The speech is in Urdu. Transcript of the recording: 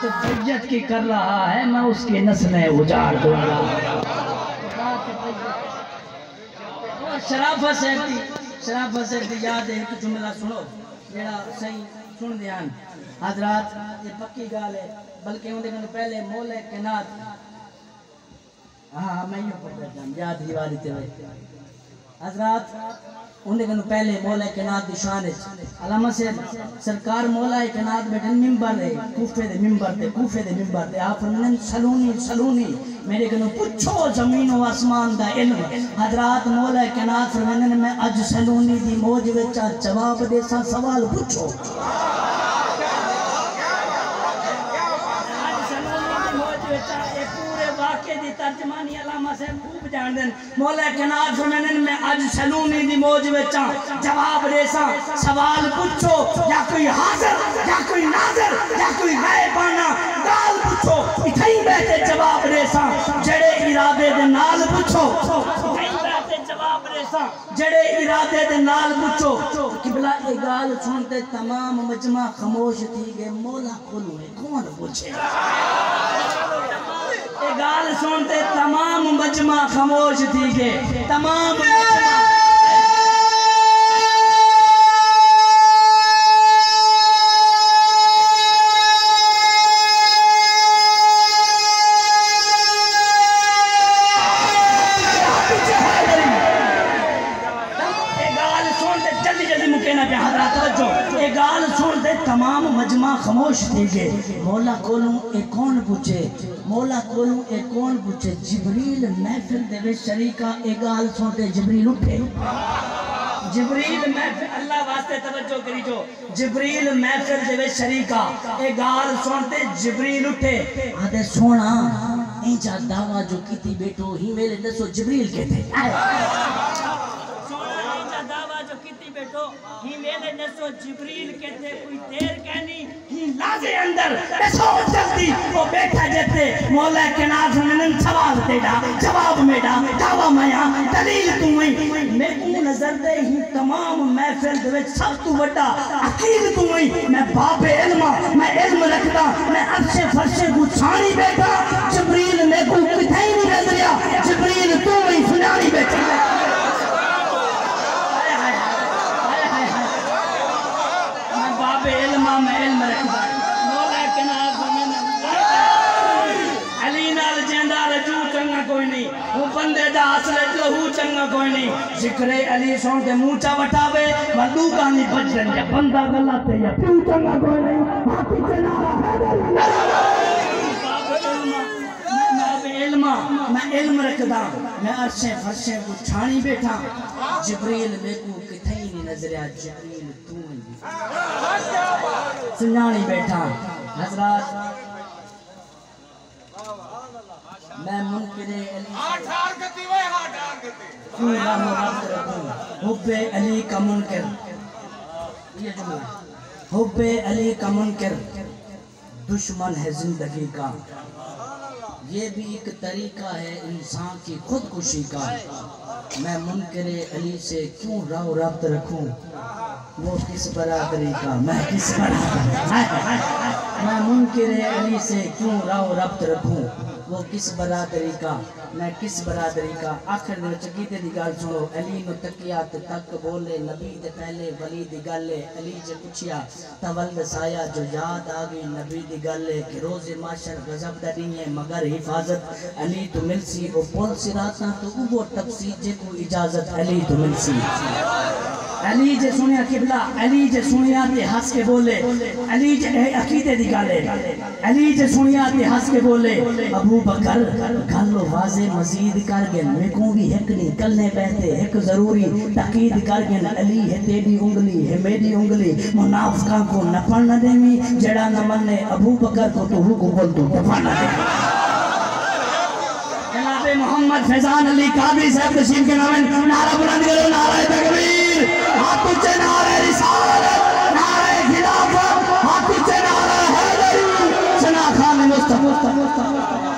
فیت کی کر رہا ہے میں اس کی نسلیں اجاڑ دوں گا. شرافت سے یاد ہے کہ جملہ سنو جیڑا صحیح سن دیان حضرات یہ پکی گال ہے بلکہ انہیں کہنے پہلے مولا کائنات ہاں میں یوں پڑھ دیتا ہوں یاد ہی واری تے ہوئے حضرات انہیں کہنے پہلے مولا کائنات دی شان ہے علامہ سے سرکار مولا کائنات بیٹھن ممبر ہے کوفے دے ممبر تے آپ فرمائیں سلونی میرے کہنے پوچھو زمین و آسمان دا علم حضرات مولا کائنات فرمائیں میں اج سلونی دی موج وچا جواب دے سا سوال پوچھو ترجمانی علامہ سے خوب جان دیں مولا کائنات فرمائیں میں اج سلونی دی موج وچاں جواب دے سا سوال پوچھو یا کوئی حاضر یا کوئی ناظر یا کوئی غائبانہ گال پوچھو اتھائی بیٹھے جواب دے سا جڑے ارادے دے نال پوچھو اتھائی بیٹھے جواب دے سا جڑے ارادے دے نال پوچھو قبلہ اے گال سنتے تمام مجمع خاموش تھی گئے مولا کھولو ہے کون پوچھے گال سنتے تمام مجمع خاموش تھی گئے تمام مجمع گال سنتے تمام مجمع خاموش تھی گئے مولا کولوں اے کون پوچھے جبریل محفل دے وچ شریکہ اے گال سنتے جبریل اٹھے جبریل محفل اللہ واسطے توجہ کری جو جبریل محفل دے وچ شریکہ اے گال سنتے جبریل اٹھے آدھے سونا اینجا دعویٰ جو کیتی بیٹو ہی میرے دسو جبریل کہتے بیٹھو ہی میرے نسو جبریل کہتے کوئی دیر کہنی ہی لازے اندر بسو جلدی وہ بیٹھا جتے مولا کائنات منن سوال تیڑا جواب میڈا دعویٰ میاں دلیل تمہیں میں کو نظر دے ہی تمام محفل دوے سب تو بڑا عقید تمہیں میں باب علمہ میں علم رکھتا میں عرش فرش گچھانی بیٹھا جبریل میں کو کتھائی نہیں نظریا جبریل تمہیں سنانی بیٹھا میں علم رکھتا مولا کائنات علی نال جیندہ رجوع چنگا کوئی نہیں وہ بندے دا اصل لہو چنگا کوئی نہیں ذکر علی سن کے مونچا وٹاوے مردو کانی بجن یا بندہ غلط ہے یا پیو چنگا کوئی نہیں ہاتھی چنارا میں علم رکھتا میں عرشیں فرشیں کو چھانی بیٹھا جبریل میں کو کتھائی نہیں نظریا جبریل تو سنانی بیٹھا حضرات میں منکر حب علی کا منکر یہ جملہ حب علی کا منکر دشمن ہے زندگی کا یہ بھی ایک طریقہ ہے انسان کی خودکشی کا میں منکر علی سے کیوں راو رابط رکھوں وہ کس برادری کا میں کس برادری میں منکر علی سے کیوں راو رابط رکھوں وہ کس برادری کا میں کس برادری کا آخر دے چکیتے دی گال سنو علی نو تکیات تک بولے نبی دے پہلے ولی دی گالے علی جے پچھیا تولد سایہ جو یاد آگئی نبی دی گالے کہ روز معاشر غضب دا نہیں ہے مگر حفاظت علی تو ملسی وہ پول سراتا تو وہ تفسیر جے کو اجازت علی تو ملسی علی جے سنیا قبلہ علی جے سنیا تے ہس کے بولے علی جے عقیدے دی گالے علی جے سنیا تے ہس کے بولے ابو بکر گھلو واضح مزید کر گئن میں کون بھی حق نہیں کلنے پہتے حق ضروری تقید کر گئن علی ہے تیری انگلی ہے میری انگلی منافقہ کو نپڑ نہ دیمی جڑا نہ مننے ابو بکر کو تو حکم بول تو دفع نہ دیمی جناب محمد فیضان علی قادری صاحب تشریف کے نام نعرہ بلند کرو نعرہ تکبیر ہاتھ اچھے نعرہ رسالت نعرہ خلافت ہاتھ اچھے نعرہ حیدری سنا خان مصطفیٰ